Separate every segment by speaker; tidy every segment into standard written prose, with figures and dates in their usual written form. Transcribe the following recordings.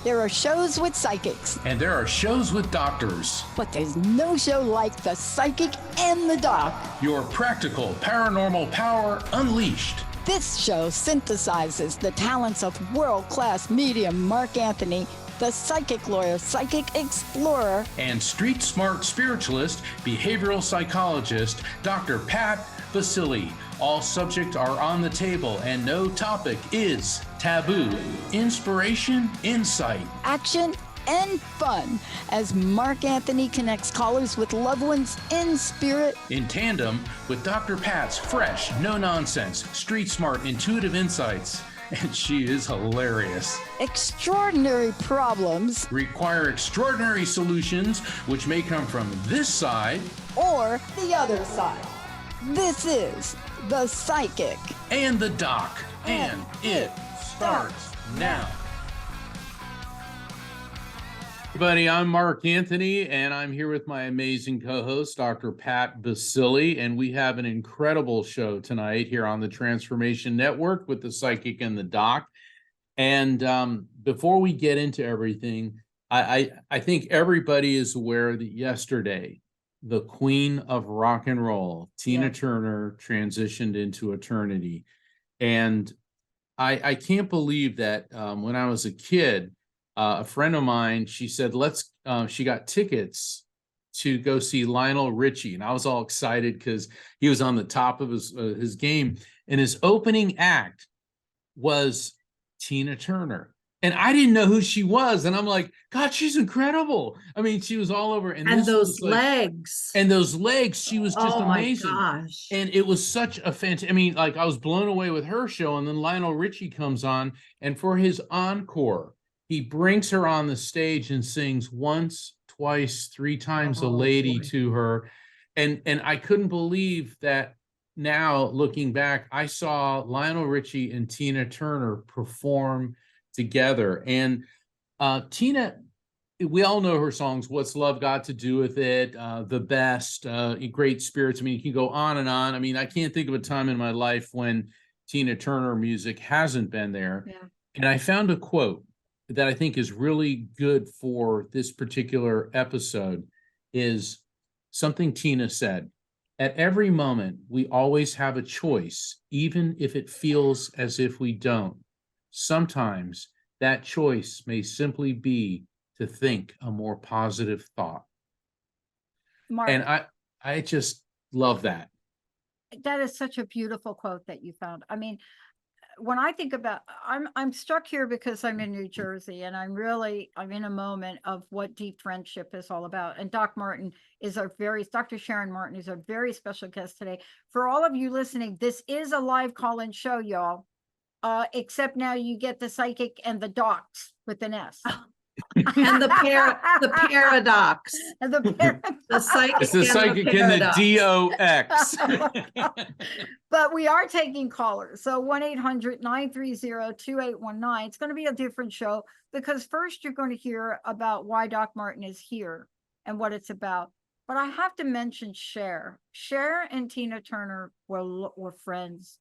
Speaker 1: There are shows with psychics.
Speaker 2: And there are shows with doctors.
Speaker 1: But there's no show like The Psychic and the Doc.
Speaker 2: Your practical paranormal power unleashed.
Speaker 1: This show synthesizes the talents of world-class medium Mark Anthony, the psychic lawyer, psychic explorer,
Speaker 2: and street smart spiritualist, behavioral psychologist, Dr. Pat Baccili. All subjects are on the table and no topic is taboo. Inspiration, insight,
Speaker 1: action, and fun as Mark Anthony connects callers with loved ones in spirit,
Speaker 2: in tandem with Dr. Pat's fresh, no-nonsense, street smart, intuitive insights. And she is hilarious.
Speaker 1: Extraordinary problems
Speaker 2: require extraordinary solutions, which may come from this side
Speaker 1: or the other side. This is The Psychic
Speaker 2: and the Doc, and it starts now. Everybody, I'm Mark Anthony, and I'm here with my amazing co-host, Dr. Pat Baccili, and we have an incredible show tonight here on the Transformation Network with The Psychic and the Doc. And before we get into everything, I think everybody is aware that yesterday, the queen of rock and roll, Tina Turner, transitioned into eternity. And I can't believe that when I was a kid, a friend of mine, she said, she got tickets to go see Lionel Richie. And I was all excited because he was on the top of his game. And his opening act was Tina Turner. And I didn't know who she was. And I'm like, God, she's incredible. I mean, she was all over.
Speaker 3: And those legs.
Speaker 2: And those legs, she was just amazing.
Speaker 3: My gosh.
Speaker 2: And it was such a fantastic, I mean, like I was blown away with her show. And then Lionel Richie comes on. And for his encore, he brings her on the stage and sings once, twice, three times a lady to her. And I couldn't believe that now looking back, I saw Lionel Richie and Tina Turner perform together. And Tina, we all know her songs, What's Love Got to Do with It, The Best, Great Spirits. I mean, you can go on and on. I mean, I can't think of a time in my life when Tina Turner music hasn't been there. Yeah. And I found a quote that I think is really good for this particular episode, is something Tina said. At every moment, we always have a choice, even if it feels as if we don't. Sometimes that choice may simply be to think a more positive thought.
Speaker 4: Mark,
Speaker 2: and I just love that.
Speaker 4: That is such a beautiful quote that you found. I mean, when I think about, I'm struck here because I'm in New Jersey, and I'm in a moment of what deep friendship is all about. And Dr. Sharon Martin is a very special guest today. For all of you listening, this is a live call-in show, y'all. Except now you get the psychic and the docs with an S.
Speaker 3: And the paradox.
Speaker 4: And the
Speaker 3: psychic.
Speaker 2: It's the psychic and the DOX.
Speaker 4: But we are taking callers. So 1-800-930-2819. It's going to be a different show because first you're going to hear about why Doc Martin is here and what it's about. But I have to mention Cher. Cher and Tina Turner were friends,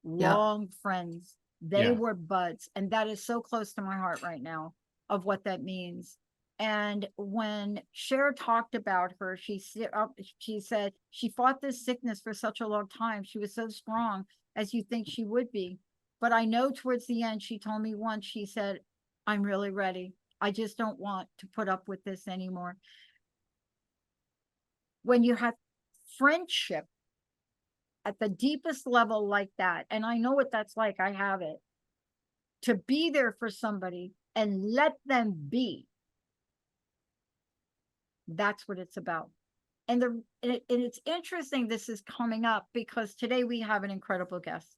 Speaker 4: long friends. They were buds. And that is so close to my heart right now of what that means. And when Cher talked about her, she said she fought this sickness for such a long time. She was so strong as you think she would be. But I know towards the end, she told me once, she said, I'm really ready. I just don't want to put up with this anymore. When you have friendship at the deepest level like that, and I know what that's like, I have it, to be there for somebody and let them be. That's what it's about. And it's interesting this is coming up because today we have an incredible guest.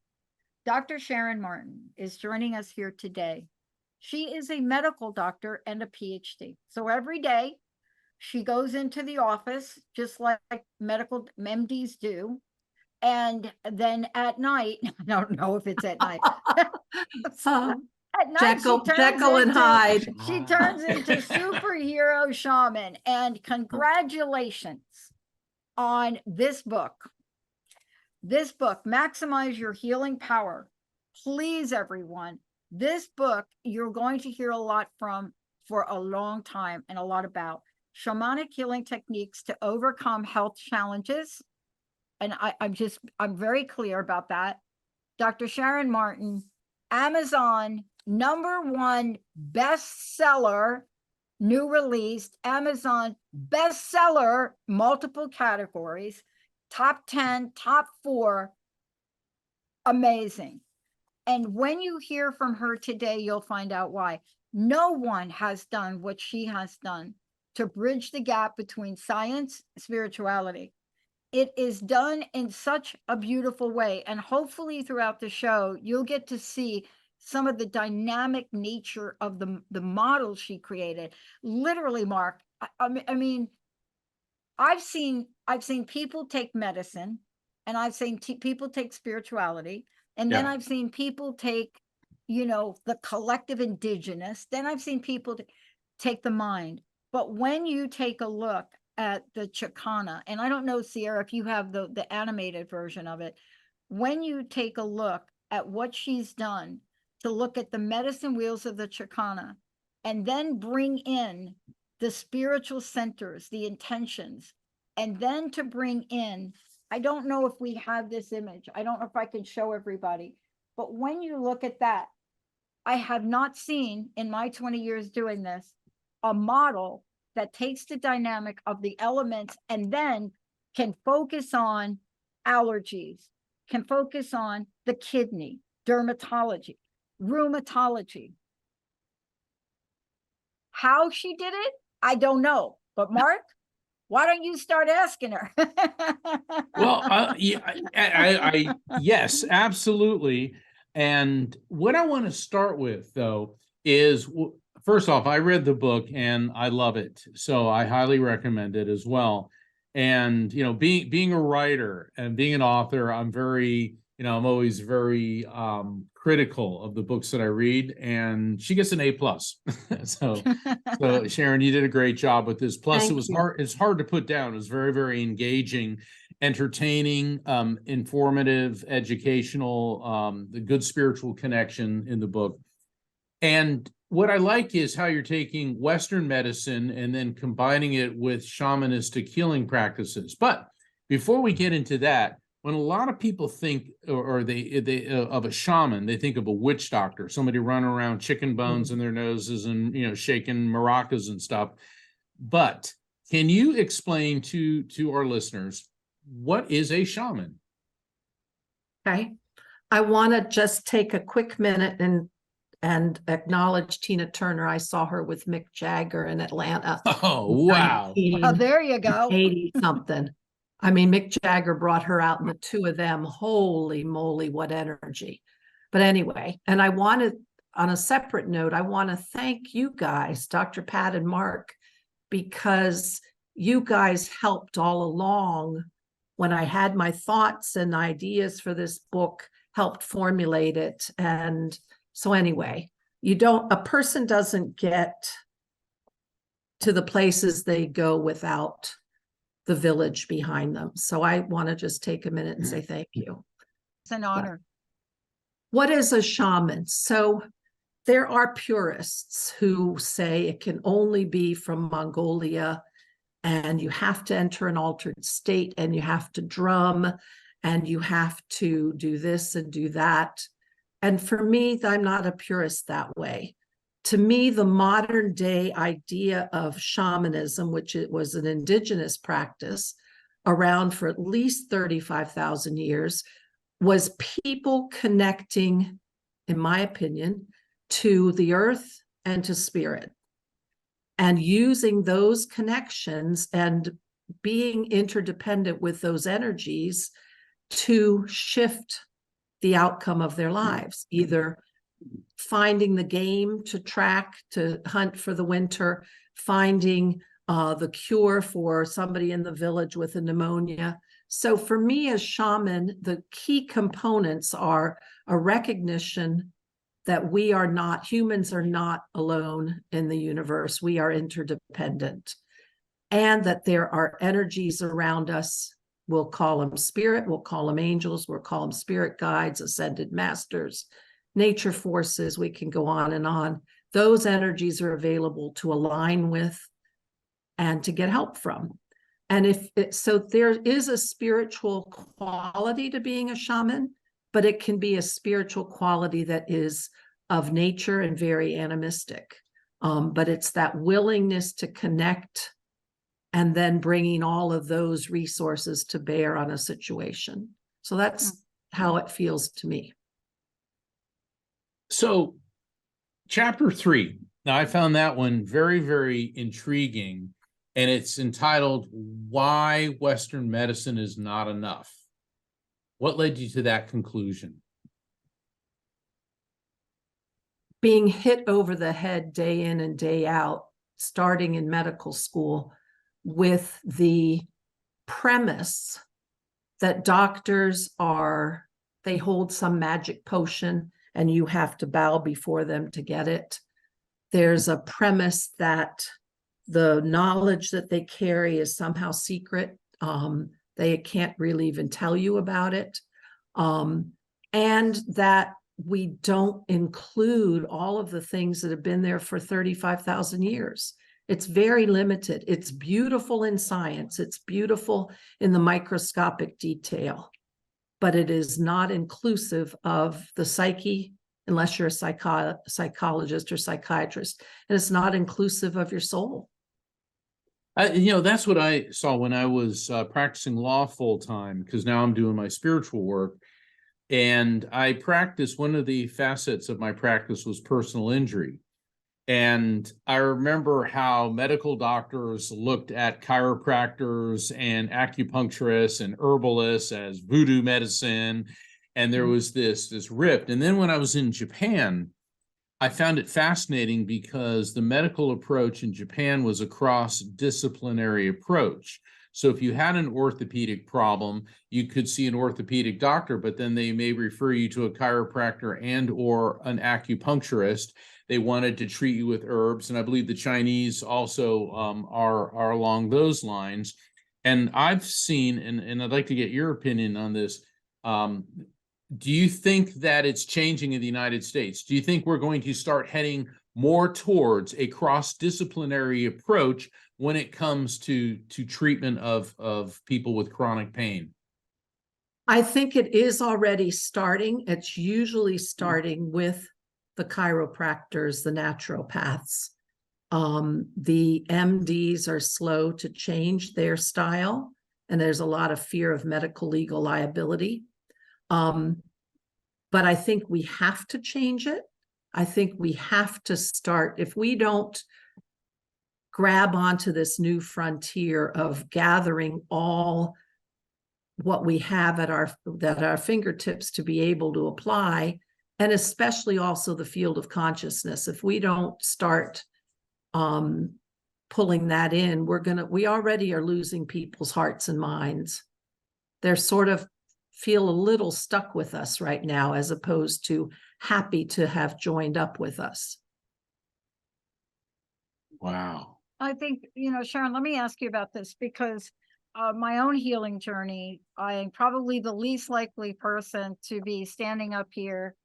Speaker 4: Dr. Sharon Martin is joining us here today. She is a medical doctor and a PhD. So every day she goes into the office just like medical MDs do. And then at night, I don't know if it's at night. At night,
Speaker 3: Jekyll and Hyde.
Speaker 4: She turns into superhero shaman. And congratulations on this book. This book, Maximize Your Healing Power. Please, everyone, this book, you're going to hear a lot from for a long time and a lot about shamanic healing techniques to overcome health challenges. And I'm very clear about that. Dr. Sharon Martin, Amazon #1 bestseller, new released, Amazon bestseller, multiple categories, top 10, top 4, amazing. And when you hear from her today, you'll find out why. No one has done what she has done to bridge the gap between science and spirituality. It is done in such a beautiful way. And hopefully throughout the show, you'll get to see some of the dynamic nature of the model she created. Literally, Mark, I mean, I've seen people take medicine, and I've seen people take spirituality, and then
Speaker 2: Yeah.
Speaker 4: I've seen people take, the collective indigenous. Then I've seen people take the mind. But when you take a look at the Chicana, and I don't know, Sierra, if you have the animated version of it, when you take a look at what she's done to look at the medicine wheels of the Chicana, and then bring in the spiritual centers, the intentions, and then to bring in, I don't know if we have this image, I don't know if I can show everybody, but when you look at that, I have not seen in my 20 years doing this, a model that takes the dynamic of the elements and then can focus on allergies, can focus on the kidney, dermatology, rheumatology. How she did it, I don't know. But Mark, why don't you start asking her?
Speaker 2: Well, yeah, yes, absolutely. And what I want to start with, though, is first off, I read the book and I love it, so I highly recommend it as well. And being a writer and being an author, I'm always very critical of the books that I read. And she gets an A+. So Sharon, you did a great job with this. Plus,
Speaker 3: Thank
Speaker 2: it was
Speaker 3: you.
Speaker 2: hard. It's hard to put down. It was very, very engaging, entertaining, informative, educational, the good spiritual connection in the book. And what I like is how you're taking Western medicine and then combining it with shamanistic healing practices. But before we get into that, when a lot of people think, or they of a shaman, they think of a witch doctor, somebody running around chicken bones in their noses and shaking maracas and stuff. But can you explain to our listeners, what is a shaman?
Speaker 3: Okay. I want to just take a quick minute and acknowledge Tina Turner. I saw her with Mick Jagger in Atlanta.
Speaker 2: Oh, wow.
Speaker 4: Oh, there you go.
Speaker 3: 80 something. I mean, Mick Jagger brought her out, and the two of them, holy moly, what energy. But anyway, and I wanted, on a separate note, I want to thank you guys, Dr. Pat and Mark, because you guys helped all along when I had my thoughts and ideas for this book, helped formulate it. And so anyway, a person doesn't get to the places they go without the village behind them. So I want to just take a minute and say thank you.
Speaker 4: It's an honor.
Speaker 3: What is a shaman? So there are purists who say it can only be from Mongolia, and you have to enter an altered state, and you have to drum, and you have to do this and do that. And for me, I'm not a purist that way. To me, the modern day idea of shamanism, which it was an indigenous practice around for at least 35,000 years, was people connecting, in my opinion, to the earth and to spirit, and using those connections and being interdependent with those energies to shift the outcome of their lives, either finding the game to track, to hunt for the winter, finding the cure for somebody in the village with a pneumonia. So for me as shaman, the key components are a recognition that humans are not alone in the universe. We are interdependent, and that there are energies around us. We'll call them spirit, we'll call them angels, we'll call them spirit guides, ascended masters, nature forces, we can go on and on, those energies are available to align with and to get help from. And so there is a spiritual quality to being a shaman, but it can be a spiritual quality that is of nature and very animistic. But it's that willingness to connect and then bringing all of those resources to bear on a situation. So that's how it feels to me.
Speaker 2: So chapter 3, now I found that one very, very intriguing, and it's entitled Why Western Medicine is Not Enough. What led you to that conclusion?
Speaker 3: Being hit over the head day in and day out, starting in medical school, with the premise that doctors they hold some magic potion and you have to bow before them to get it. There's a premise that the knowledge that they carry is somehow secret. They can't really even tell you about it. And that we don't include all of the things that have been there for 35,000 years. It's very limited. It's beautiful in science. It's beautiful in the microscopic detail, but it is not inclusive of the psyche, unless you're a psychologist or psychiatrist, and it's not inclusive of your soul.
Speaker 2: That's what I saw when I was practicing law full time, because now I'm doing my spiritual work. And I practiced, one of the facets of my practice was personal injury. And I remember how medical doctors looked at chiropractors and acupuncturists and herbalists as voodoo medicine. And there was this rift. And then when I was in Japan, I found it fascinating because the medical approach in Japan was a cross-disciplinary approach. So if you had an orthopedic problem, you could see an orthopedic doctor, but then they may refer you to a chiropractor and or an acupuncturist. They wanted to treat you with herbs. And I believe the Chinese also are along those lines. And I've seen, and I'd like to get your opinion on this, do you think that it's changing in the United States? Do you think we're going to start heading more towards a cross-disciplinary approach when it comes to treatment of people with chronic pain?
Speaker 3: I think it is already starting. It's usually starting with the chiropractors, the naturopaths. The MDs are slow to change their style, and there's a lot of fear of medical legal liability. But I think we have to change it. I think we have to start. If we don't grab onto this new frontier of gathering all what we have at our fingertips to be able to apply, and especially also the field of consciousness, if we don't start pulling that in, we already are losing people's hearts and minds. They're sort of feel a little stuck with us right now, as opposed to happy to have joined up with us.
Speaker 2: Wow.
Speaker 4: I think, Sharon, let me ask you about this, because my own healing journey, I'm probably the least likely person to be standing up here,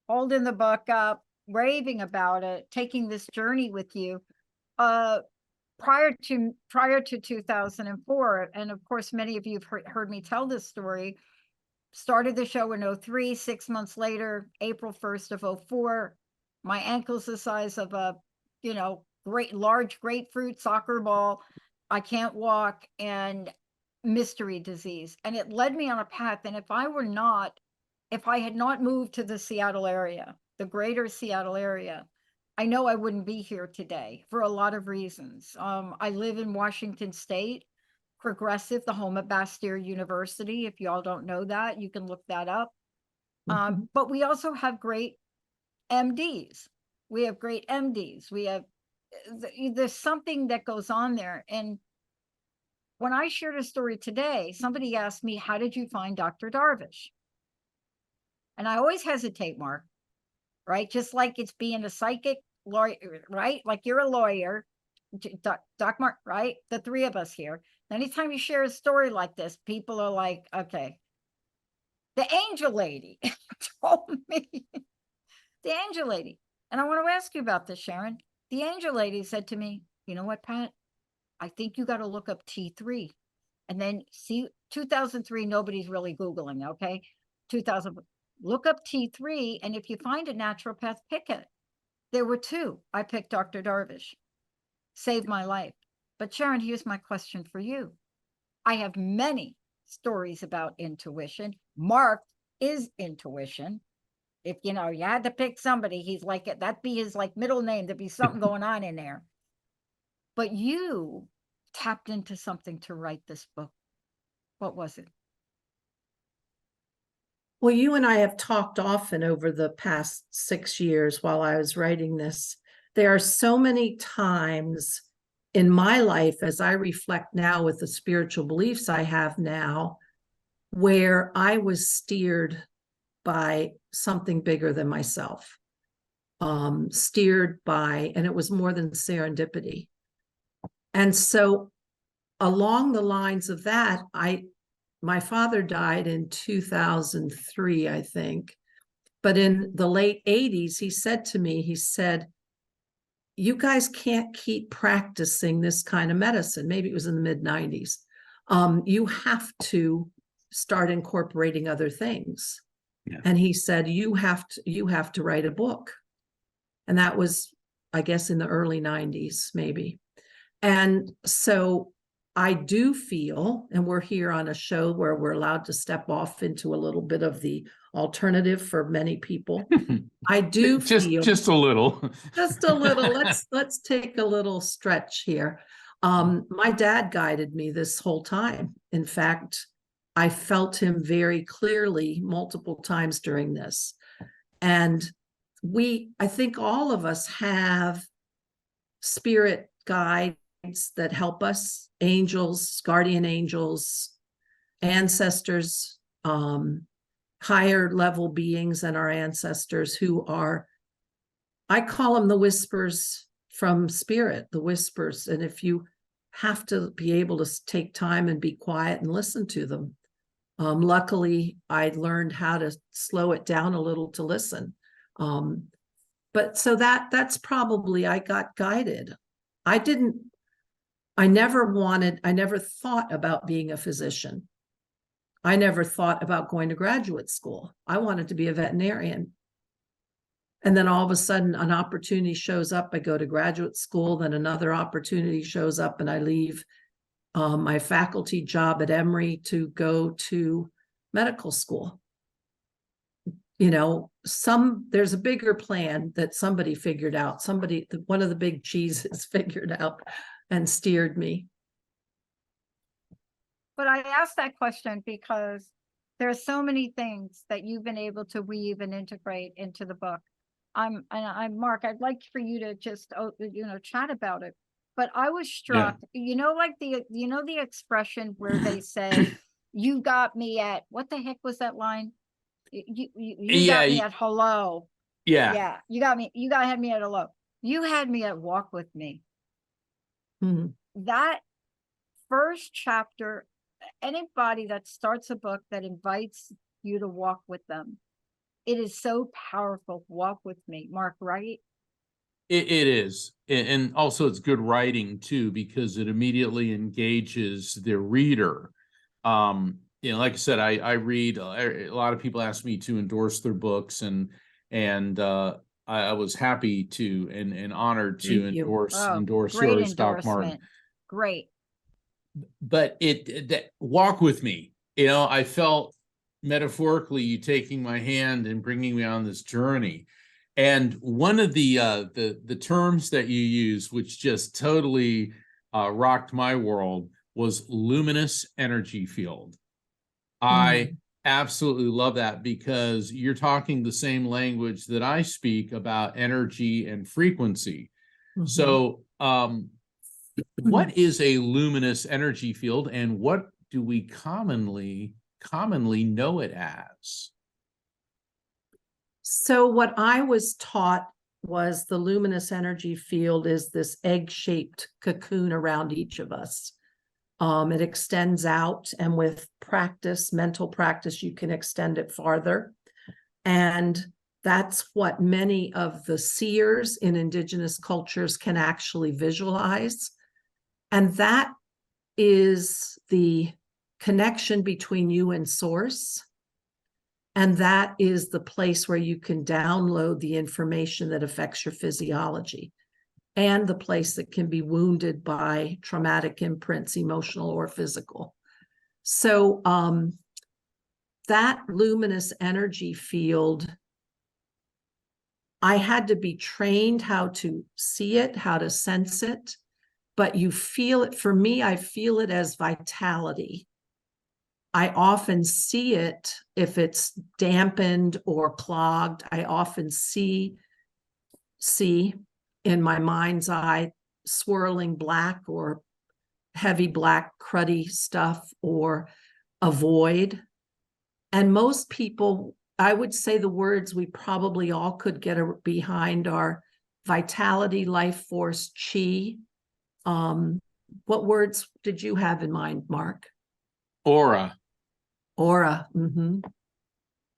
Speaker 4: holding the book up, raving about it, taking this journey with you. Prior to 2004, and of course, many of you have heard me tell this story, started the show in 2003, 6 months later, April 1st of 2004, my ankle's the size of a, large grapefruit soccer ball. I can't walk, and mystery disease. And it led me on a path. And if I had not moved to the Seattle area, the greater Seattle area, I know I wouldn't be here today for a lot of reasons. I live in Washington State, progressive, the home of Bastyr University. If y'all don't know that, you can look that up. But we also have great MDs. We have great MDs. There's something that goes on there. And when I shared a story today, somebody asked me, how did you find Dr. Darvish? And I always hesitate, Mark, right? Just like it's being a psychic lawyer, right? Like you're a lawyer, Doc Mark, right? The three of us here. Anytime you share a story like this, people are like, okay. The angel lady told me, the angel lady, And I want to ask you about this, Sharon. The angel lady said to me, you know what, Pat? I think you got to look up T3. And then see, 2003, nobody's really Googling, okay? 2000, look up T3. And if you find a naturopath, pick it. There were two. I picked Dr. Darvish. Saved my life. But Sharon, here's my question for you. I have many stories about intuition. Mark is intuition. If you had to pick somebody, he's like it. That'd be his like middle name. There'd be something going on in there. But you tapped into something to write this book. What was it?
Speaker 3: Well, you and I have talked often over the past 6 years while I was writing this. There are so many times in my life, as I reflect now with the spiritual beliefs I have now, where I was steered by something bigger than myself, steered by, and it was more than serendipity. And so along the lines of that, my father died in 2003, I think. But in the late 80s, he said to me, he said, you guys can't keep practicing this kind of medicine. Maybe it was in the mid 90s. You have to start incorporating other things.
Speaker 2: Yeah.
Speaker 3: And he said, you have to write a book. And that was, I guess, in the early 90s, maybe. And so I do feel, and we're here on a show where we're allowed to step off into a little bit of the alternative for many people. I do feel
Speaker 2: just a little.
Speaker 3: just a little. Let's take a little stretch here. My dad guided me this whole time. In fact, I felt him very clearly multiple times during this. And I think all of us have spirit guides that help us, angels, guardian angels, ancestors, higher level beings than our ancestors who are, I call them the whispers from spirit, the whispers. And if you have to be able to take time and be quiet and listen to them. Luckily, I learned how to slow it down a little to listen. But so that's probably, I got guided. I never thought about being a physician. I never thought about going to graduate school. I wanted to be a veterinarian. And then all of a sudden an opportunity shows up. I go to graduate school, then another opportunity shows up and I leave my faculty job at Emory to go to medical school. There's a bigger plan that somebody figured out. One of the big cheeses figured out and steered me.
Speaker 4: But I asked that question because there are so many things that you've been able to weave and integrate into the book. I'm Mark, I'd like for you to just, chat about it. But I was struck, like the expression where they say, you got me at, what the heck was that line? You got me at hello.
Speaker 2: Yeah.
Speaker 4: You had me at hello. You had me at walk with me.
Speaker 3: Mm-hmm.
Speaker 4: That first chapter, anybody that starts a book that invites you to walk with them, it is so powerful. Walk with me, Mark, right?
Speaker 2: It is. And also it's good writing too, because it immediately engages the reader. Like I said, I read, a lot of people ask me to endorse their books and I was happy to and honored to endorse yours, Doc Martin.
Speaker 4: Great.
Speaker 2: But that walk with me, I felt metaphorically you taking my hand and bringing me on this journey. And one of the terms that you use, which just totally rocked my world, was luminous energy field. I absolutely love that because you're talking the same language that I speak about energy and frequency. Mm-hmm. So what is a luminous energy field and what do we commonly know it as?
Speaker 3: So what I was taught was the luminous energy field is this egg-shaped cocoon around each of us. It extends out, and with practice, mental practice, you can extend it farther. And That's what many of the seers in indigenous cultures can actually visualize. And that is the connection between you and source. And that is the place where you can download the information that affects your physiology, and the place that can be wounded by traumatic imprints, emotional or physical. So that luminous energy field, I had to be trained how to see it, how to sense it, but you feel it. For me, I feel it as vitality. I often see it if it's dampened or clogged. I often see in my mind's eye swirling black or heavy black cruddy stuff, or a void. And most people, I would say the words we probably all could get behind are vitality, life force, chi. What words did you have in mind, Mark?
Speaker 2: Aura.
Speaker 3: Aura. Mm-hmm.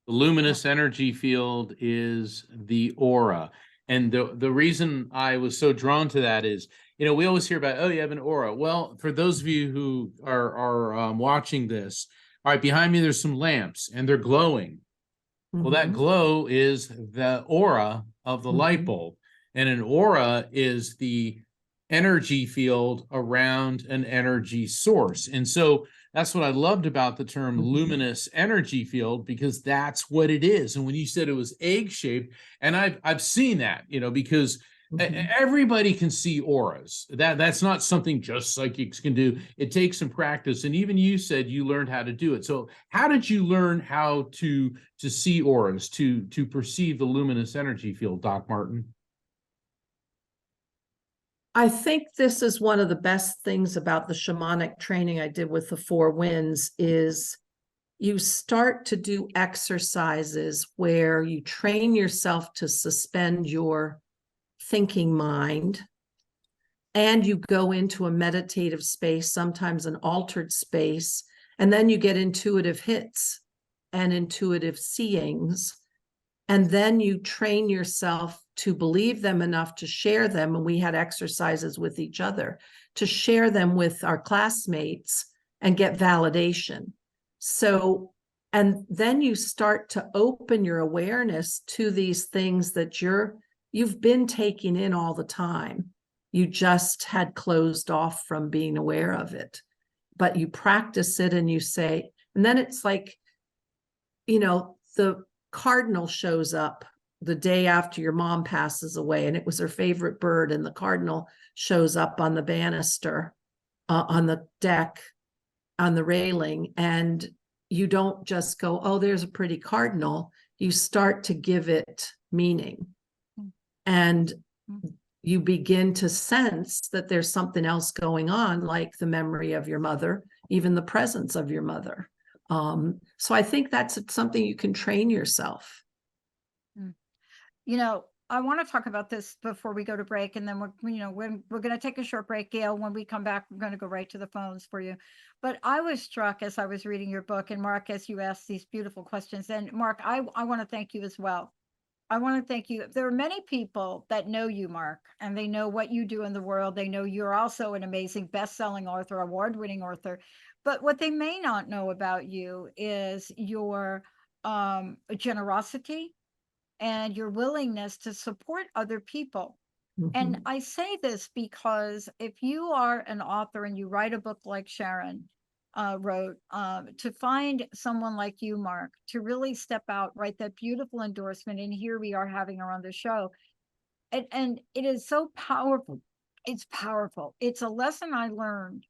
Speaker 2: The luminous energy field is the aura. And the reason I was so drawn to that is, we always hear about, oh, you have an aura. Well, for those of you who are watching this, all right, behind me, there's some lamps and they're glowing. Mm-hmm. Well, that glow is the aura of the light bulb. And an aura is the energy field around an energy source. And so that's what I loved about the term luminous energy field, because that's what it is. And when you said it was egg-shaped, and I've seen that, because everybody can see auras. That's not something just psychics can do. It takes some practice. And even you said you learned how to do it. So how did you learn how to see auras, to perceive the luminous energy field, Doc Martin?
Speaker 3: I think this is one of the best things about the shamanic training I did with the Four Winds, is you start to do exercises where you train yourself to suspend your thinking mind, and you go into a meditative space, sometimes an altered space, and then you get intuitive hits and intuitive seeings. And then you train yourself to believe them enough to share them. And we had exercises with each other to share them with our classmates and get validation. So, and then you start to open your awareness to these things that you've been taking in all the time. You just had closed off from being aware of it. But you practice it and you say, and then it's like, the cardinal shows up the day after your mom passes away, and it was her favorite bird, and the cardinal shows up on the banister, on the deck, on the railing, and you don't just go, oh, there's a pretty cardinal. You start to give it meaning, and you begin to sense that there's something else going on, like the memory of your mother, even the presence of your mother. So I think that's something you can train yourself.
Speaker 4: I want to talk about this before we go to break, and then we're going to take a short break, Gail. When we come back, we're going to go right to the phones for you. But I was struck as I was reading your book, and Mark, as you asked these beautiful questions, and Mark, I want to thank you as well. I want to thank you. There are many people that know you, Mark, and they know what you do in the world. They know you're also an amazing best-selling author, award-winning author. But what they may not know about you is your generosity and your willingness to support other people. And I say this because if you are an author and you write a book like Sharon wrote, to find someone like you, Mark, to really step out, write that beautiful endorsement, and here we are having her on the show. And it is so powerful. It's powerful. It's a lesson I learned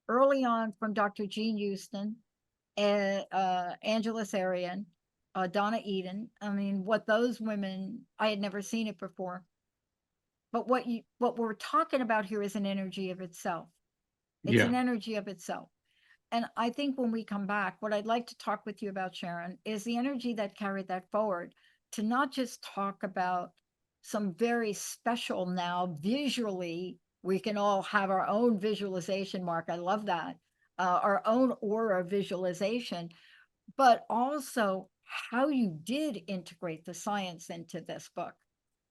Speaker 4: early on from Dr. Jean Houston, Angela Sarian, Donna Eden. I mean, what those women, I had never seen it before. But what we're talking about here is an energy of itself. It's an energy of itself. And I think when we come back, what I'd like to talk with you about, Sharon, is the energy that carried that forward, to not just talk about some very special now visually. We can all have our own visualization, Mark. I love that. Our own aura visualization, but also how you did integrate the science into this book,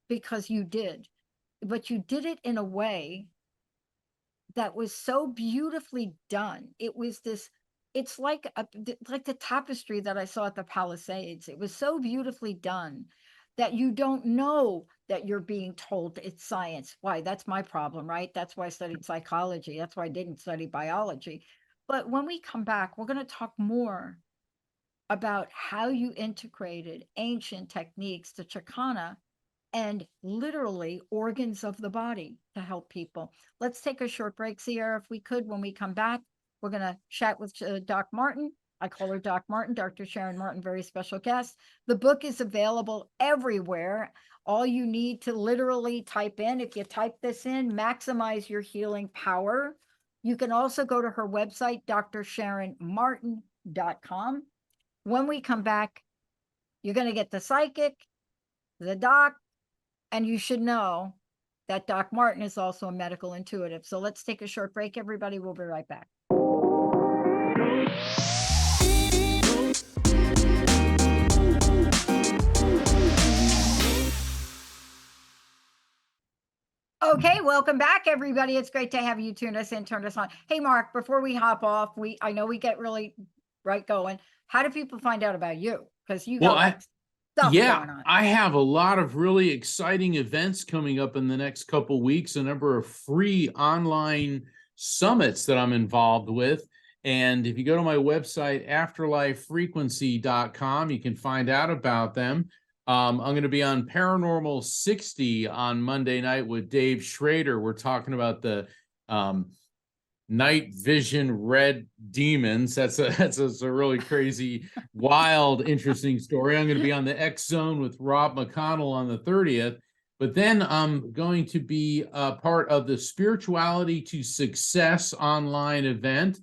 Speaker 4: because you did, but you did it in a way that was so beautifully done. It was this, it's like like the tapestry that I saw at the Palisades. It was so beautifully done that you don't know that you're being told it's science. Why? That's my problem, right? That's why I studied psychology. That's why I didn't study biology. But when we come back, we're going to talk more about how you integrated ancient techniques to Chicana and literally organs of the body to help people. Let's take a short break, Sierra, if we could. When we come back, we're going to chat with Doc Martin. I call her Doc Martin, Dr. Sharon Martin, very special guest. The book is available everywhere. All you need to literally type in, if you type this in, maximize your healing power. You can also go to her website, drsharonmartin.com. When we come back, you're going to get the psychic, the doc, and you should know that Doc Martin is also a medical intuitive. So let's take a short break, everybody. We'll be right back. Okay, welcome back, everybody. It's great to have you tune us in, turn us on. Hey, Mark, before we hop off, I know we get really going. How do people find out about you? Because you got stuff going on.
Speaker 2: I have a lot of really exciting events coming up in the next couple weeks, a number of free online summits that I'm involved with. And if you go to my website, afterlifefrequency.com, you can find out about them. I'm going to be on Paranormal 60 on Monday night with Dave Schrader. We're talking about the night vision red demons. That's a really crazy, wild, interesting story. I'm going to be on the X Zone with Rob McConnell on the 30th. But then I'm going to be a part of the Spirituality to Success online event,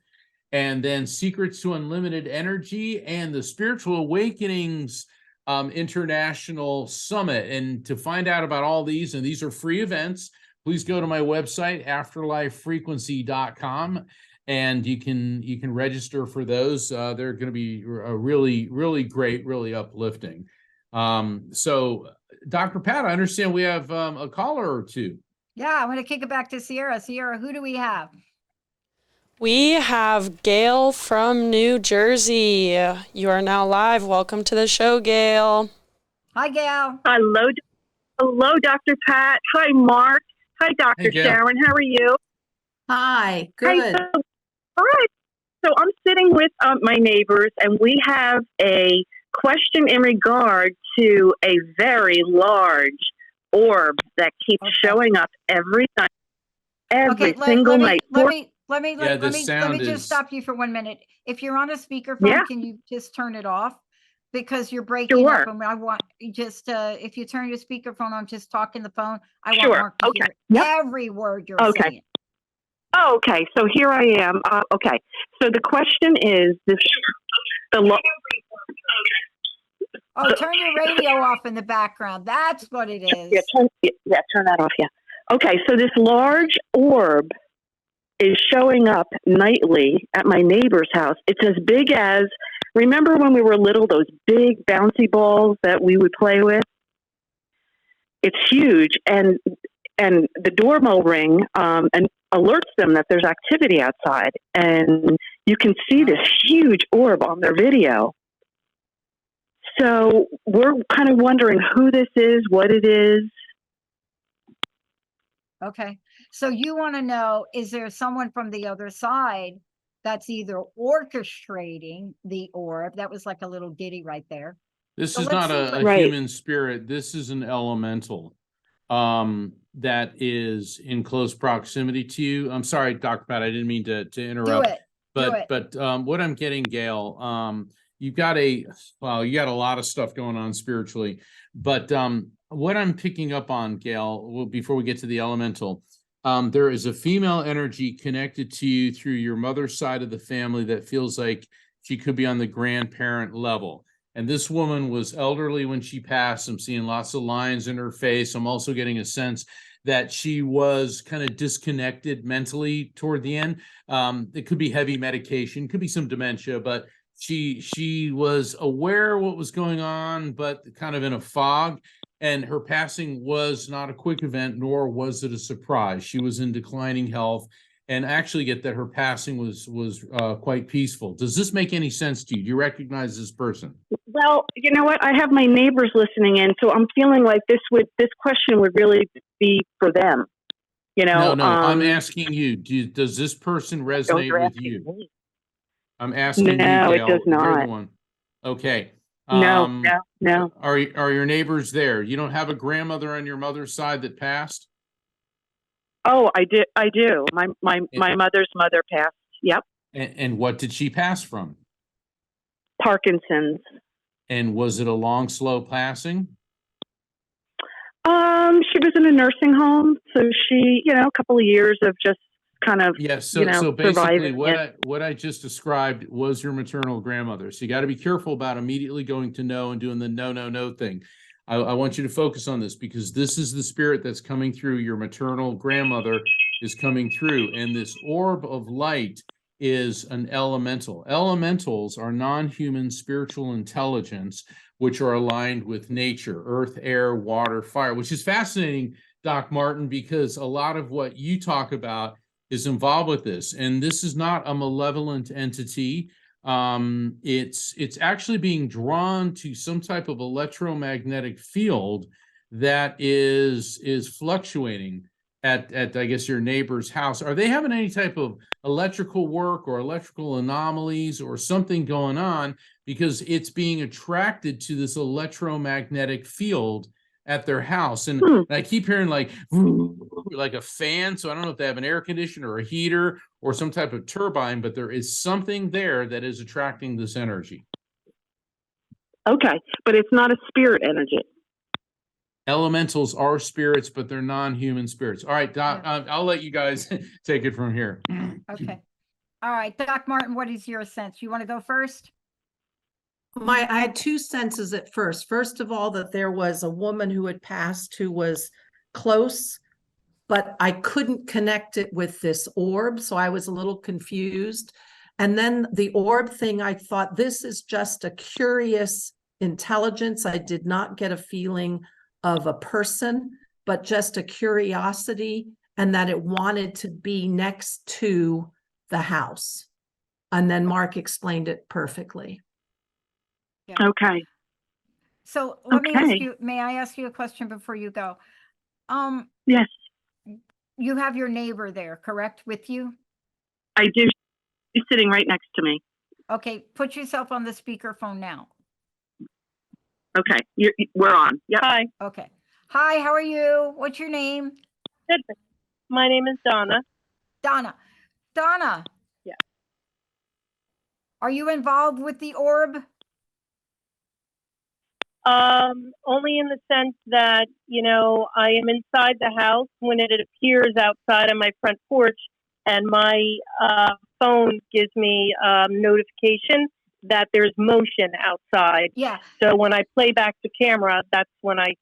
Speaker 2: and then Secrets to Unlimited Energy and the Spiritual Awakenings International Summit. And to find out about all these, and these are free events, please go to my website, afterlifefrequency.com, and you can register for those. They're going to be really, really great, really uplifting. So, Dr. Pat, I understand we have a caller or two.
Speaker 4: Yeah, I'm going to kick it back to Sierra. Sierra, who do we have?
Speaker 5: We have Gail from New Jersey. You are now live. Welcome to the show, Gail.
Speaker 4: Hi, Gail.
Speaker 6: Hello, Dr. Pat. Hi, Mark. Hi, Dr. Sharon. How are you?
Speaker 3: Hi, good.
Speaker 6: All right. So I'm sitting with my neighbors, and we have a question in regard to a very large orb that keeps showing up every night, every single night.
Speaker 4: Let me just stop you for 1 minute. If you're on a speakerphone, can you just turn it off? Because you're breaking up, and I want just if you turn your speakerphone on, just talk in the phone. I want Mark to hear every word you're saying.
Speaker 6: Oh, okay. So here I am. Okay. So the question is this:
Speaker 4: turn your radio off in the background. That's what it is.
Speaker 6: Turn that off. Yeah. Okay. So this large orb is showing up nightly at my neighbor's house. It's as big as, remember when we were little, those big bouncy balls that we would play with? It's huge, and the doorbell ring and alerts them that there's activity outside, and you can see this huge orb on their video. So we're kind of wondering who this is, what it is.
Speaker 4: Okay. So you want to know, is there someone from the other side that's either orchestrating the orb? That was like a little ditty right there.
Speaker 2: This is not a human spirit. This is an elemental that is in close proximity to you. I'm sorry, Dr. Pat, I didn't mean to interrupt. But what I'm getting, Gail, you got a lot of stuff going on spiritually. But what I'm picking up on, Gail, before we get to the elemental, there is a female energy connected to you through your mother's side of the family that feels like she could be on the grandparent level. And this woman was elderly when she passed. I'm seeing lots of lines in her face. I'm also getting a sense that she was kind of disconnected mentally toward the end. It could be heavy medication, could be some dementia, but she was aware what was going on, but kind of in a fog. And her passing was not a quick event, nor was it a surprise. She was in declining health, and actually get that her passing was quite peaceful. Does this make any sense to you? Do you recognize this person?
Speaker 6: Well, you know what? I have my neighbors listening in, so I'm feeling like this question would really be for them. You know,
Speaker 2: No, I'm asking you. Does this person resonate
Speaker 6: you're
Speaker 2: with
Speaker 6: asking
Speaker 2: you?
Speaker 6: me.
Speaker 2: I'm asking you,
Speaker 6: No, it
Speaker 2: Gail.
Speaker 6: does
Speaker 2: You're the
Speaker 6: not.
Speaker 2: one. Okay.
Speaker 6: No.
Speaker 2: Are your neighbors there? You don't have a grandmother on your mother's side that passed?
Speaker 6: Oh, I do. My mother's mother passed. Yep.
Speaker 2: And what did she pass from?
Speaker 6: Parkinson's.
Speaker 2: And was it a long, slow passing?
Speaker 6: She was in a nursing home, so she, a couple of years of just kind of,
Speaker 2: Yes. So basically
Speaker 6: surviving
Speaker 2: what I just described was your maternal grandmother. So you got to be careful about immediately going to no and doing the no thing. I want you to focus on this, because this is the spirit that's coming through. Your maternal grandmother is coming through, and this orb of light is an elemental. Elementals are non-human spiritual intelligence, which are aligned with nature, earth, air, water, fire, which is fascinating, Doc Martin, because a lot of what you talk about is involved with this. And this is not a malevolent entity. It's actually being drawn to some type of electromagnetic field that is fluctuating at I guess your neighbor's house. Are they having any type of electrical work or electrical anomalies or something going on, because it's being attracted to this electromagnetic field at their house? And I keep hearing like a fan. So I don't know if they have an air conditioner or a heater or some type of turbine, but there is something there that is attracting this energy.
Speaker 6: Okay, but it's not a spirit energy.
Speaker 2: Elementals are spirits, but they're non-human spirits. All right, Doc, I'll let you guys take it from here.
Speaker 4: Okay. All right, Doc Martin, what is your sense? You want to go first?
Speaker 3: I had two senses at first. First of all, that there was a woman who had passed who was close, but I couldn't connect it with this orb, so I was a little confused. And then the orb thing, I thought, this is just a curious intelligence. I did not get a feeling of a person, but just a curiosity, and that it wanted to be next to the house. And then Mark explained it perfectly.
Speaker 4: Yeah.
Speaker 6: Okay.
Speaker 4: So let me ask you, may I ask you a question before you go?
Speaker 6: Yes,
Speaker 4: You have your neighbor there, correct, with you?
Speaker 6: I do. She's sitting right next to me.
Speaker 4: Okay, put yourself on the speakerphone now.
Speaker 6: Okay, we're on. Yep.
Speaker 7: Hi,
Speaker 4: Okay. Hi, how are you? What's your name?
Speaker 7: good. My name is Donna.
Speaker 4: Donna. Donna.
Speaker 7: Yeah.
Speaker 4: Are you involved with the orb?
Speaker 7: Only in the sense that, I am inside the house when it appears outside on my front porch, and my phone gives me notification that there's motion outside.
Speaker 4: Yeah.
Speaker 7: So when I play back the camera, that's when I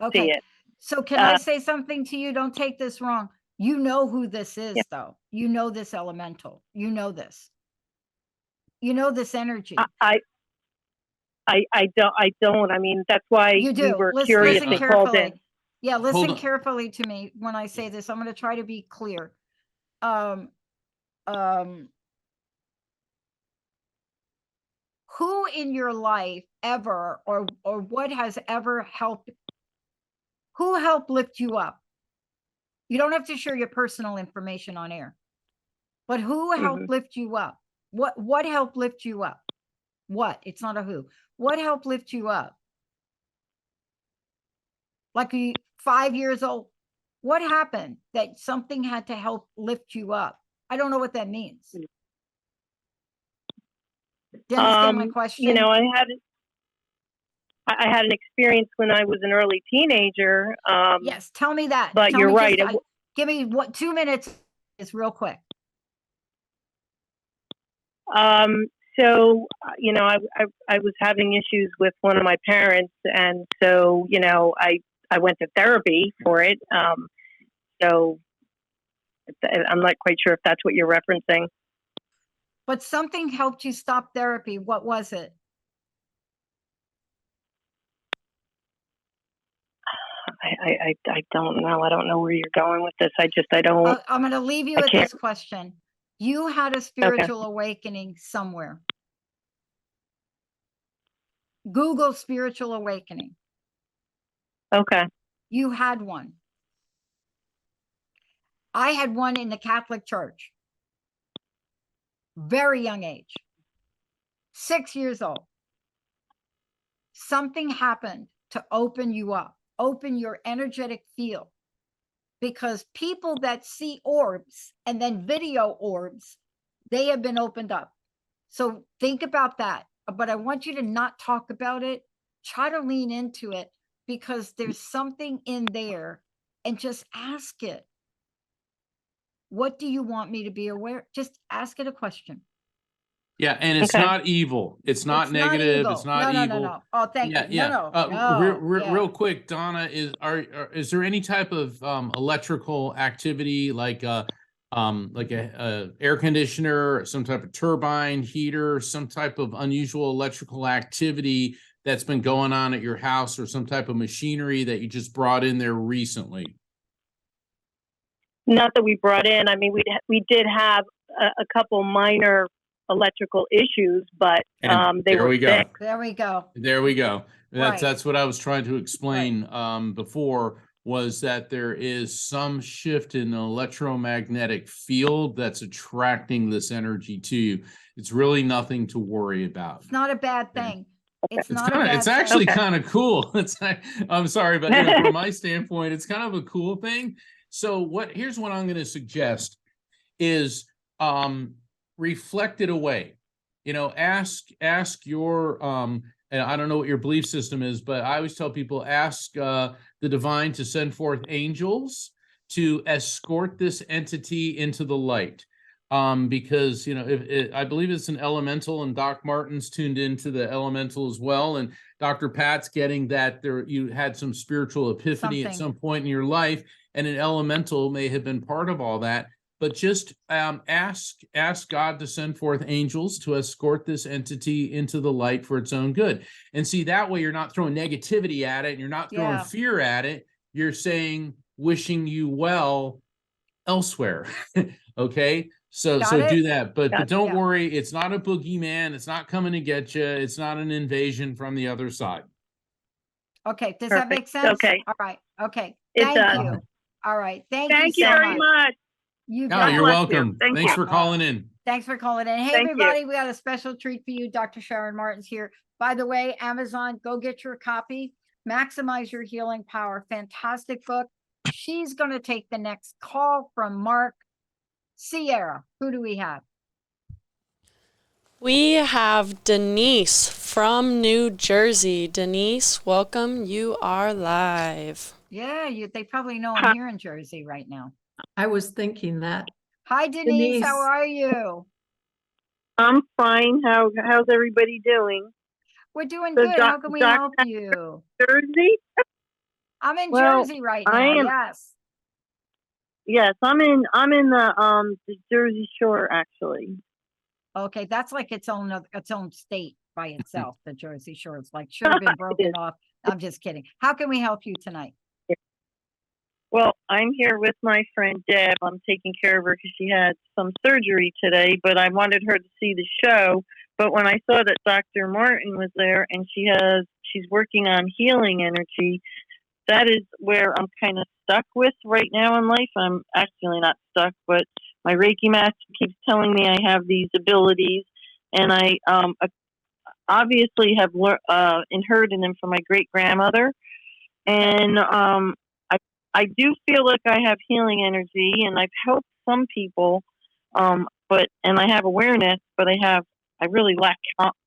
Speaker 4: Okay.
Speaker 7: see it.
Speaker 4: So can I say something to you? Don't take this wrong. You know who this is,
Speaker 7: Yeah.
Speaker 4: though. You know this elemental. You know this. You know this energy.
Speaker 7: I don't. I mean, that's why
Speaker 4: You do.
Speaker 7: we were
Speaker 4: Listen,
Speaker 7: curious
Speaker 4: listen
Speaker 7: and called in.
Speaker 4: carefully. Yeah, listen
Speaker 2: on.
Speaker 4: carefully to me when I say this. I'm going to try to be clear. Who in your life ever or what has ever helped? Who helped lift you up? You don't have to share your personal information on air, but who helped lift you up? What helped lift you up? What? It's not a who. What helped lift you up? Like 5 years old. What happened that something had to help lift you up? I don't know what that means. Do you understand my question?
Speaker 7: I had an experience when I was an early teenager.
Speaker 4: Yes, tell me that.
Speaker 7: But
Speaker 4: Tell
Speaker 7: you're
Speaker 4: me
Speaker 7: right.
Speaker 4: Give me 2 minutes. It's real quick.
Speaker 7: So, I was having issues with one of my parents, and so, I went to therapy for it. So I'm not quite sure if that's what you're referencing.
Speaker 4: but something helped you stop therapy. What was it?
Speaker 7: I don't know. I don't know where you're going with this. I don't.
Speaker 4: I'm going to leave you
Speaker 7: I
Speaker 4: with
Speaker 7: can't-
Speaker 4: this question. You had a spiritual awakening somewhere. Google spiritual awakening.
Speaker 7: Okay.
Speaker 4: You had one. I had one in the Catholic Church. Very young age. 6 years old. Something happened to open you up, open your energetic field. Because people that see orbs and then video orbs, they have been opened up. So think about that. But I want you to not talk about it. Try to lean into it because there's something in there, and just ask it. What do you want me to be aware? Just ask it a question.
Speaker 2: Yeah, and it's
Speaker 7: Okay.
Speaker 2: not evil. It's not negative.
Speaker 4: evil.
Speaker 2: It's not
Speaker 4: no,
Speaker 2: evil.
Speaker 4: No. Oh, thank
Speaker 2: Yeah,
Speaker 4: you.
Speaker 2: yeah.
Speaker 4: No.
Speaker 2: Real quick, Donna, is there any type of electrical activity like a air conditioner, some type of turbine, heater, some type of unusual electrical activity that's been going on at your house, or some type of machinery that you just brought in there recently?
Speaker 7: Not that we brought in. I mean, we did have a couple minor electrical issues, but
Speaker 2: And
Speaker 7: they
Speaker 2: there
Speaker 7: were
Speaker 2: we go.
Speaker 7: fixed.
Speaker 4: There we go.
Speaker 2: There we go.
Speaker 4: Right.
Speaker 2: That's what I was trying to explain before, was that there is some shift in the electromagnetic field that's attracting this energy to you. It's really nothing to worry about.
Speaker 4: It's not a bad thing. It's not
Speaker 2: kinda,
Speaker 4: a bad
Speaker 2: it's actually
Speaker 7: Okay.
Speaker 2: kind of cool. I'm sorry, but from my standpoint, it's kind of a cool thing. So here's what I'm going to suggest is reflect it away. Ask your and I don't know what your belief system is, but I always tell people, ask the divine to send forth angels to escort this entity into the light. Because I believe it's an elemental, and Doc Martin's tuned into the elemental as well, and Dr. Pat's getting that you had some spiritual epiphany at some point in your life, and an elemental may have been part of all that. But just ask God to send forth angels to escort this entity into the light for its own good. And see, that way you're not throwing negativity at it, and you're not throwing fear at it. You're saying, wishing you well elsewhere. Okay. So do that. But don't worry, it's not a boogeyman. It's not coming to get you. It's not an invasion from the other side.
Speaker 4: Okay. Does that make
Speaker 7: Perfect.
Speaker 4: sense?
Speaker 7: Okay.
Speaker 4: All right. Okay.
Speaker 7: It
Speaker 4: Thank
Speaker 7: does.
Speaker 4: you. All right. Thank
Speaker 7: Thank
Speaker 4: you
Speaker 7: you
Speaker 4: so
Speaker 7: very much.
Speaker 4: You
Speaker 2: Oh,
Speaker 4: got
Speaker 2: you're
Speaker 4: it.
Speaker 2: welcome.
Speaker 7: Thank
Speaker 2: Thanks
Speaker 7: you.
Speaker 2: for calling in.
Speaker 4: Thanks for calling in. Hey,
Speaker 7: Thank you.
Speaker 4: everybody, we got a special treat for you. Dr. Sharon Martin's here. By the way, Amazon, go get your copy. Maximize Your Healing Power. Fantastic book. She's going to take the next call from Mark. Sierra, who do we have?
Speaker 5: We have Denise from New Jersey. Denise, welcome. You are live.
Speaker 4: Yeah, they probably know I'm here in Jersey right now.
Speaker 3: I was thinking that.
Speaker 4: Hi, Denise. How
Speaker 3: Denise.
Speaker 4: are you?
Speaker 7: I'm fine. How's everybody doing?
Speaker 4: We're doing
Speaker 7: So
Speaker 4: good. How can we help you?
Speaker 7: Jersey?
Speaker 4: I'm in
Speaker 7: Well,
Speaker 4: Jersey right
Speaker 7: I
Speaker 4: now.
Speaker 7: am-
Speaker 4: Yes.
Speaker 7: Yes, I'm in the Jersey Shore, actually.
Speaker 4: Okay, that's like its own state by itself. The Jersey Shore. It's like should have been broken off. I'm just kidding. How can we help you tonight?
Speaker 7: Well, I'm here with my friend Deb. I'm taking care of her because she had some surgery today, but I wanted her to see the show. But when I saw that Dr. Martin was there and she's working on healing energy, that is where I'm kind of stuck with right now in life. I'm actually not stuck, but my Reiki master keeps telling me I have these abilities, and I obviously have inherited them from my great grandmother, and I do feel like I have healing energy, and I've helped some people, and I have awareness, but I really lack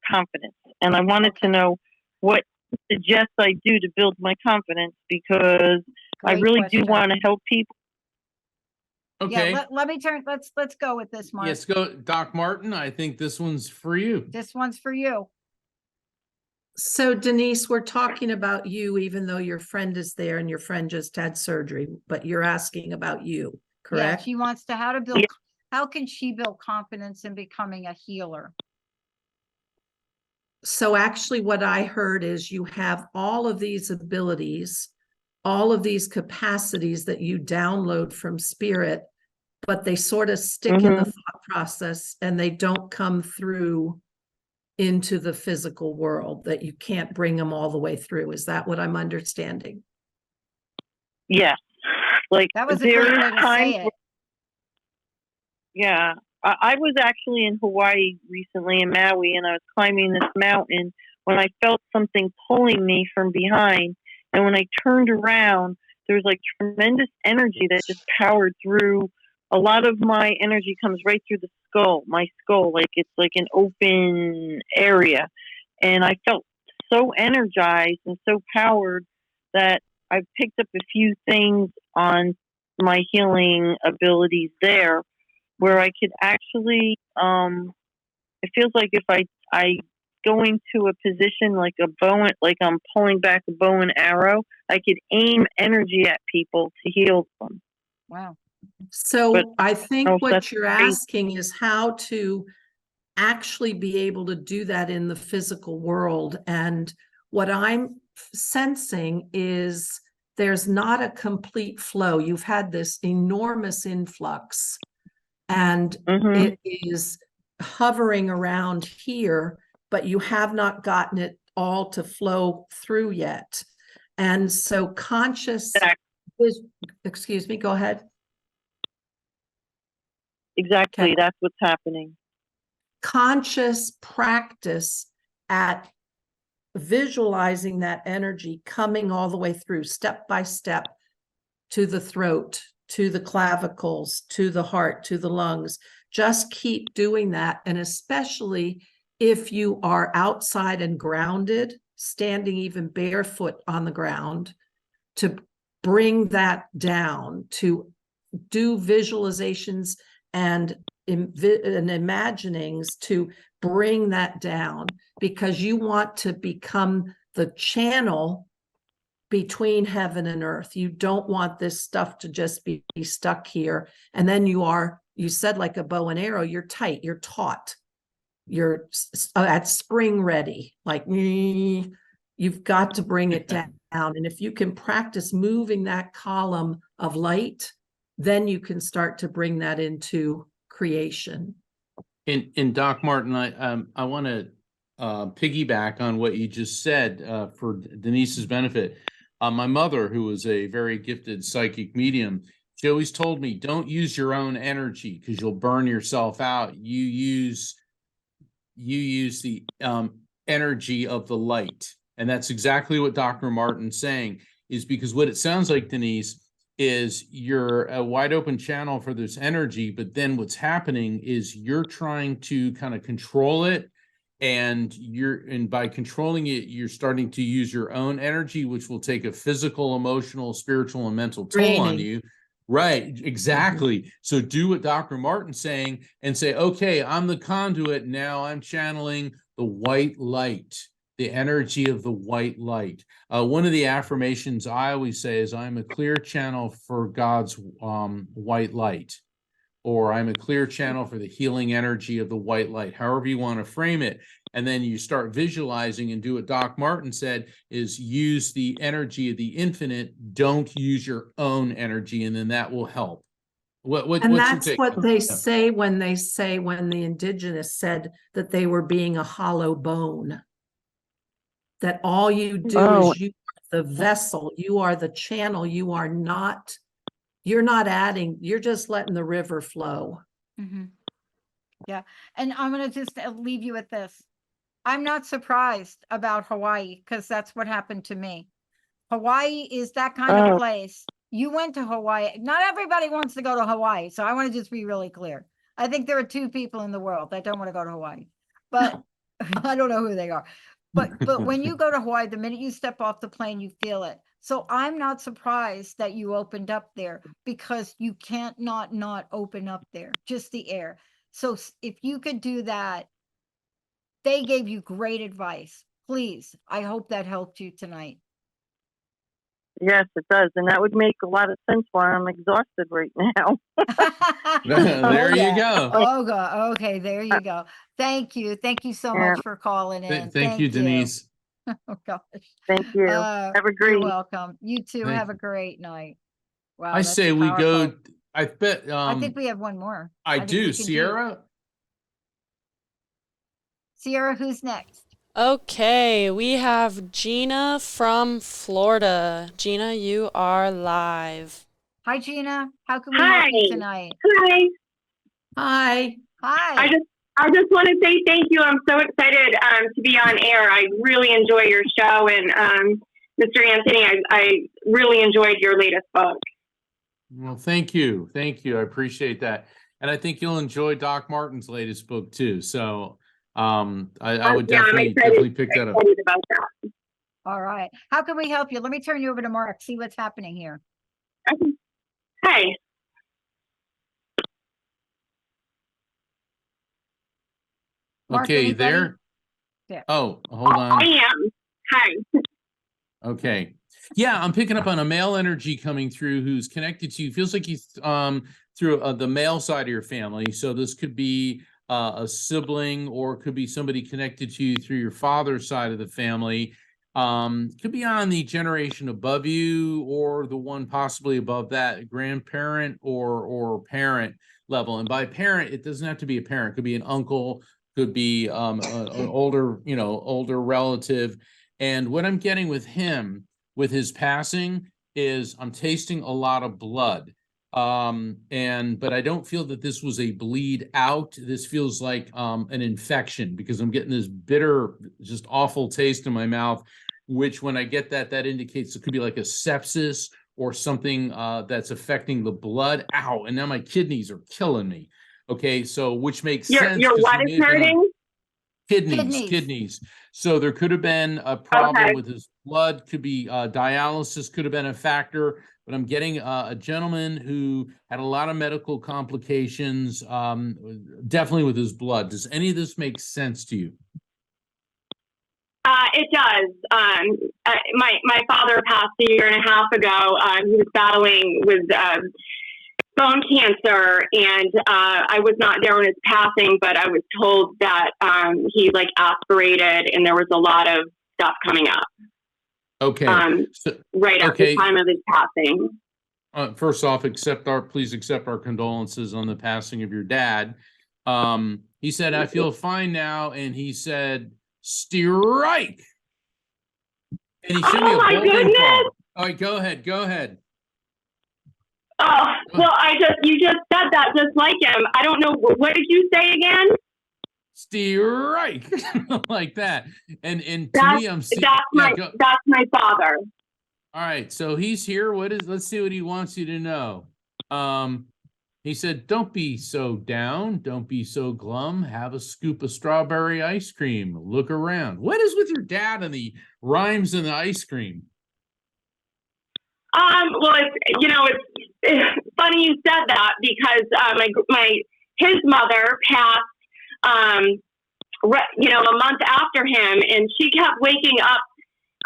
Speaker 7: confidence, and I wanted to know what suggest I do to build my confidence, because I
Speaker 4: Great
Speaker 7: really
Speaker 4: question.
Speaker 7: do want to help people.
Speaker 2: Okay.
Speaker 4: Yeah, let me turn. Let's go with this, Mark.
Speaker 2: Yes, go, Doc Martin. I think this one's for you.
Speaker 4: This one's for you.
Speaker 3: So Denise, we're talking about you, even though your friend is there and your friend just had surgery, but you're asking about you,
Speaker 4: Yeah,
Speaker 3: correct?
Speaker 4: she wants to how to build.
Speaker 7: Yeah.
Speaker 4: How can she build confidence in becoming a healer?
Speaker 3: So actually what I heard is you have all of these abilities, all of these capacities that you download from spirit, but they sort of stick in the thought process and they don't come through into the physical world, that you can't bring them all the way through. Is that what I'm understanding?
Speaker 7: Yeah. Like
Speaker 4: That was a great
Speaker 7: there's
Speaker 4: way to
Speaker 7: times
Speaker 4: say it.
Speaker 7: yeah, I was actually in Hawaii recently in Maui, and I was climbing this mountain when I felt something pulling me from behind. And when I turned around, there was like tremendous energy that just powered through. A lot of my energy comes right through the skull, my skull, like it's like an open area. And I felt so energized and so powered that I picked up a few things on my healing abilities there, where I could actually, it feels like if I go into a position like a bow, like I'm pulling back a bow and arrow, I could aim energy at people to heal them.
Speaker 4: Wow.
Speaker 3: So
Speaker 7: But
Speaker 3: I think
Speaker 7: know if
Speaker 3: what
Speaker 7: that's
Speaker 3: you're
Speaker 7: right.
Speaker 3: asking is how to actually be able to do that in the physical world. And what I'm sensing is there's not a complete flow. You've had this enormous influx, and it is hovering around here, but you have not gotten it all to flow through yet. And so conscious is, excuse me, go ahead.
Speaker 7: Exactly.
Speaker 3: Okay.
Speaker 7: That's what's happening.
Speaker 3: Conscious practice at visualizing that energy coming all the way through, step by step, to the throat, to the clavicles, to the heart, to the lungs. Just keep doing that. And especially if you are outside and grounded, standing even barefoot on the ground, to bring that down, to do visualizations and imaginings to bring that down, because you want to become the channel between heaven and earth. You don't want this stuff to just be stuck here. And then you said like a bow and arrow, you're tight, you're taut, you're at spring ready, like you've got to bring it down. And if you can practice moving that column of light, then you can start to bring that into creation.
Speaker 2: In Doc Martin, I want to piggyback on what you just said for Denise's benefit. My mother, who was a very gifted psychic medium, she always told me, don't use your own energy because you'll burn yourself out. You use the energy of the light. And that's exactly what Dr. Martin's saying, is because what it sounds like, Denise, is you're a wide open channel for this energy, but then what's happening is you're trying to kind of control it, and by controlling it, you're starting to use your own energy, which will take a physical, emotional, spiritual, and mental toll on you. Right, exactly. So do what Dr. Martin's saying and say, okay, I'm the conduit. Now I'm channeling the white light, the energy of the white light. One of the affirmations I always say is, I'm a clear channel for God's white light, or I'm a clear channel for the healing energy of the white light, however you want to frame it. And then you start visualizing and do what Doc Martin said, is use the energy of the infinite. Don't use your own energy, and then that will help.
Speaker 3: And that's what they say when the indigenous said that they were being a hollow bone. That all you do is you are the vessel, you are the channel, you're not adding, you're just letting the river flow.
Speaker 4: Mm-hmm. Yeah. And I'm going to just leave you with this. I'm not surprised about Hawaii, because that's what happened to me. Hawaii is that kind of place. You went to Hawaii. Not everybody wants to go to Hawaii. So I want to just be really clear. I think there are 2 people in the world that don't want to go to Hawaii, but I don't know who they are. But when you go to Hawaii, the minute you step off the plane, you feel it. So I'm not surprised that you opened up there, because you can't not open up there, just the air. So if you could do that, they gave you great advice. Please, I hope that helped you tonight.
Speaker 6: Yes, it does. And that would make a lot of sense why I'm exhausted right now.
Speaker 2: There you go.
Speaker 4: Oh, God. Okay, there you go. Thank you. Thank you so
Speaker 6: Yeah.
Speaker 4: much for calling in.
Speaker 2: Thank you, Denise.
Speaker 4: Oh, gosh.
Speaker 6: Thank you. Have a
Speaker 4: You're
Speaker 6: great.
Speaker 4: welcome. You too.
Speaker 2: Thank
Speaker 4: Have a
Speaker 2: you.
Speaker 4: great night. Wow,
Speaker 2: I
Speaker 4: that's
Speaker 2: say we
Speaker 4: powerful.
Speaker 2: go. I bet.
Speaker 4: I think we have one more.
Speaker 2: I
Speaker 4: think
Speaker 2: do.
Speaker 4: we can
Speaker 2: Sierra.
Speaker 4: Sierra, who's next?
Speaker 5: Okay, we have Gina from Florida. Gina, you are live.
Speaker 4: Hi, Gina. How can we help you tonight?
Speaker 7: Hi.
Speaker 3: Hi.
Speaker 4: Hi.
Speaker 7: I just want to say thank you. I'm so excited to be on air. I really enjoy your show, and Mr. Anthony, I really enjoyed your latest book.
Speaker 2: Well, thank you. Thank you. I appreciate that. And I think you'll enjoy Doc Martin's latest book too. So I would definitely pick that up.
Speaker 7: Excited about that.
Speaker 4: All right. How can we help you? Let me turn you over to Mark, see what's happening here.
Speaker 7: Okay. Hi.
Speaker 4: Mark,
Speaker 2: Okay,
Speaker 4: anybody?
Speaker 2: there.
Speaker 4: Yeah.
Speaker 2: Oh, hold on.
Speaker 7: I am. Hi.
Speaker 2: Okay. Yeah, I'm picking up on a male energy coming through who's connected to you. Feels like he's through the male side of your family. So this could be a sibling, or it could be somebody connected to you through your father's side of the family. Could be on the generation above you, or the one possibly above that, grandparent or parent level. And by parent, it doesn't have to be a parent. It could be an uncle, could be an older relative. And what I'm getting with him, with his passing, is I'm tasting a lot of blood. But I don't feel that this was a bleed out. This feels like an infection, because I'm getting this bitter, just awful taste in my mouth, which when I get that indicates it could be like a sepsis or something that's affecting the blood. Ow, and now my kidneys are killing me. Okay, so which makes sense.
Speaker 7: Your what is hurting?
Speaker 2: Kidneys. So there could have been a problem with his blood, could be dialysis, could have been a factor, but I'm getting a gentleman who had a lot of medical complications, definitely with his blood. Does any of this make sense to you?
Speaker 7: It does. My father passed a year and a half ago. He was battling with bone cancer, and I was not there when his passing, but I was told that he aspirated, and there was a lot of stuff coming up.
Speaker 2: Okay.
Speaker 7: Right at the time of his passing.
Speaker 2: First off, please accept our condolences on the passing of your dad. He said, "I feel fine now," and he said, "Strike!" And he showed me a bowling ball. All right, go ahead.
Speaker 7: Oh, well, you just said that just like him. I don't know. What did you say again?
Speaker 2: Strike. Like that. And to me, I'm seeing,
Speaker 7: that's my father.
Speaker 2: All right. So he's here. Let's see what he wants you to know. He said, "Don't be so down. Don't be so glum. Have a scoop of strawberry ice cream. Look around." What is with your dad and the rhymes and the ice cream?
Speaker 7: Well, it's funny you said that, because his mother passed, a month after him, and she kept waking up,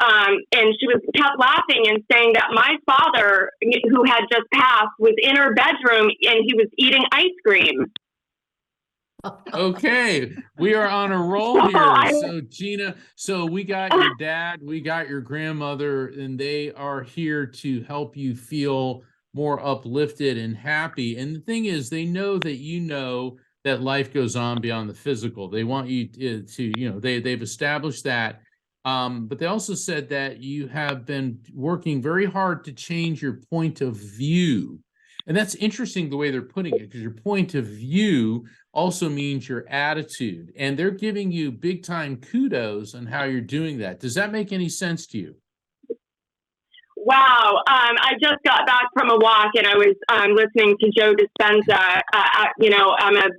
Speaker 7: and she kept laughing and saying that my father, who had just passed, was in her bedroom and he was eating ice cream.
Speaker 2: Okay, we are on a roll here. So Gina, we got your dad, we got your grandmother, and they are here to help you feel more uplifted and happy. And the thing is, they know that you know that life goes on beyond the physical. They want you to they've established that. But they also said that you have been working very hard to change your point of view. And that's interesting the way they're putting it, because your point of view also means your attitude. And they're giving you big time kudos on how you're doing that. Does that make any sense to you?
Speaker 7: Wow. I just got back from a walk, and I was listening to Joe Dispenza. I'm a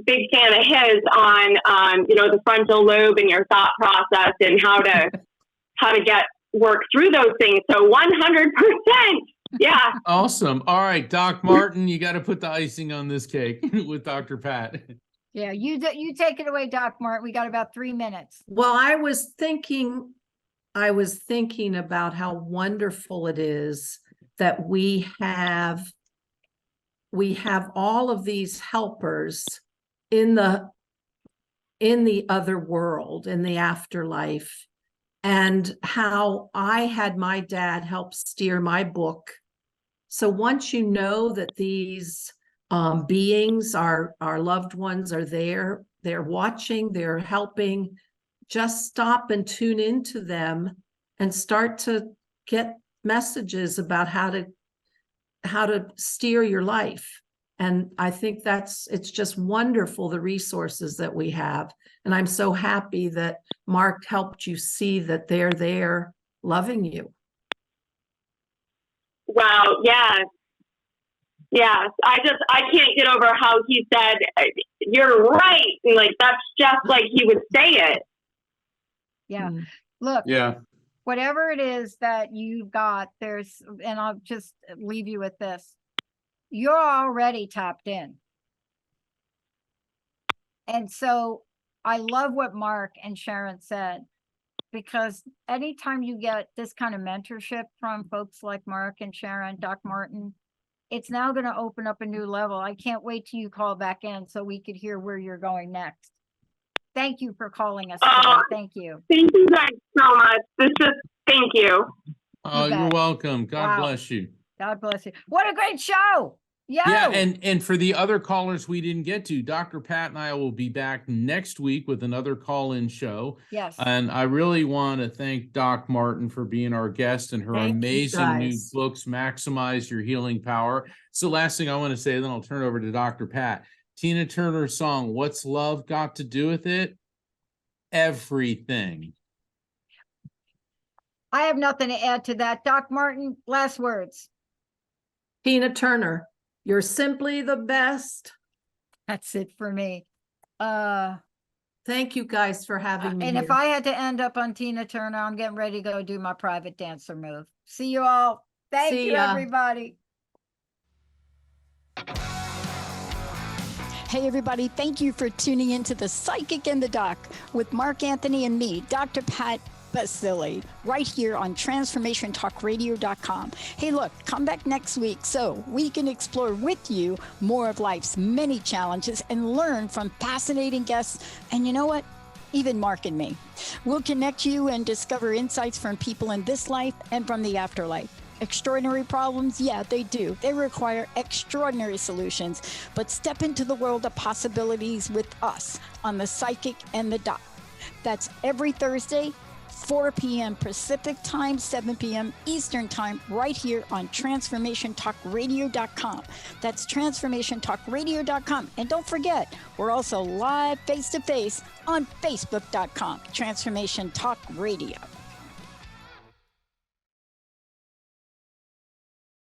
Speaker 7: big fan of his on, the frontal lobe and your thought process and how to work through those things. So 100%. Yeah.
Speaker 2: Awesome. All right, Doc Martin, you got to put the icing on this cake with Dr. Pat.
Speaker 4: Yeah, you take it away, Doc Martin. We got about 3 minutes.
Speaker 3: Well, I was thinking I was thinking about how wonderful it is that we have all of these helpers in the other world, in the afterlife, and how I had my dad help steer my book. So once you know that these beings, our loved ones, are there, they're watching, they're helping, just stop and tune into them and start to get messages about how to steer your life. And I think it's just wonderful, the resources that we have. And I'm so happy that Mark helped you see that they're there loving you.
Speaker 6: Wow. Yeah. Yeah. I can't get over how he said, "You're right." Like, that's just like he would say it.
Speaker 4: Yeah.
Speaker 3: Mm.
Speaker 4: Look,
Speaker 2: Yeah.
Speaker 4: whatever it is that you've got, and I'll just leave you with this. You're already tapped in. And so I love what Mark and Sharon said, because anytime you get this kind of mentorship from folks like Mark and Sharon, Doc Martin, it's now going to open up a new level. I can't wait till you call back in so we could hear where you're going next. Thank you for calling us today. Thank you.
Speaker 6: Thank you guys so much. Thank you.
Speaker 2: Oh,
Speaker 4: bet.
Speaker 2: you're welcome. God
Speaker 4: Wow.
Speaker 2: bless you.
Speaker 4: God bless you. What a great show. Yo!
Speaker 2: Yeah, and for the other callers we didn't get to, Dr. Pat and I will be back next week with another call-in show.
Speaker 4: Yes.
Speaker 2: And I really want to thank Doc Martin for being our guest and her
Speaker 3: Thank you,
Speaker 2: amazing new
Speaker 3: guys.
Speaker 2: books, Maximize Your Healing Power. It's the last thing I want to say, then I'll turn it over to Dr. Pat. Tina Turner's song, What's Love Got to Do with It? Everything.
Speaker 4: I have nothing to add to that. Doc Martin, last words.
Speaker 3: Tina Turner, you're simply the best.
Speaker 4: That's it for me.
Speaker 3: Thank you guys for having me
Speaker 4: And
Speaker 3: here.
Speaker 4: if I had to end up on Tina Turner, I'm getting ready to go do my private dancer move. See you all. Thank
Speaker 3: See
Speaker 4: you,
Speaker 3: ya.
Speaker 4: everybody.
Speaker 1: Hey, everybody, thank you for tuning into The Psychic and the Doc with Mark Anthony and me, Dr. Pat Baccili, right here on TransformationTalkRadio.com. Hey, look, come back next week so we can explore with you more of life's many challenges and learn from fascinating guests. And you know what? Even Mark and me. We'll connect you and discover insights from people in this life and from the afterlife. Extraordinary problems? Yeah, they do. They require extraordinary solutions. But step into the world of possibilities with us on The Psychic and the Doc. That's every Thursday, 4 p.m. Pacific Time, 7 p.m. Eastern Time, right here on TransformationTalkRadio.com. That's TransformationTalkRadio.com. And don't forget, we're also live face-to-face on Facebook.com, Transformation Talk Radio.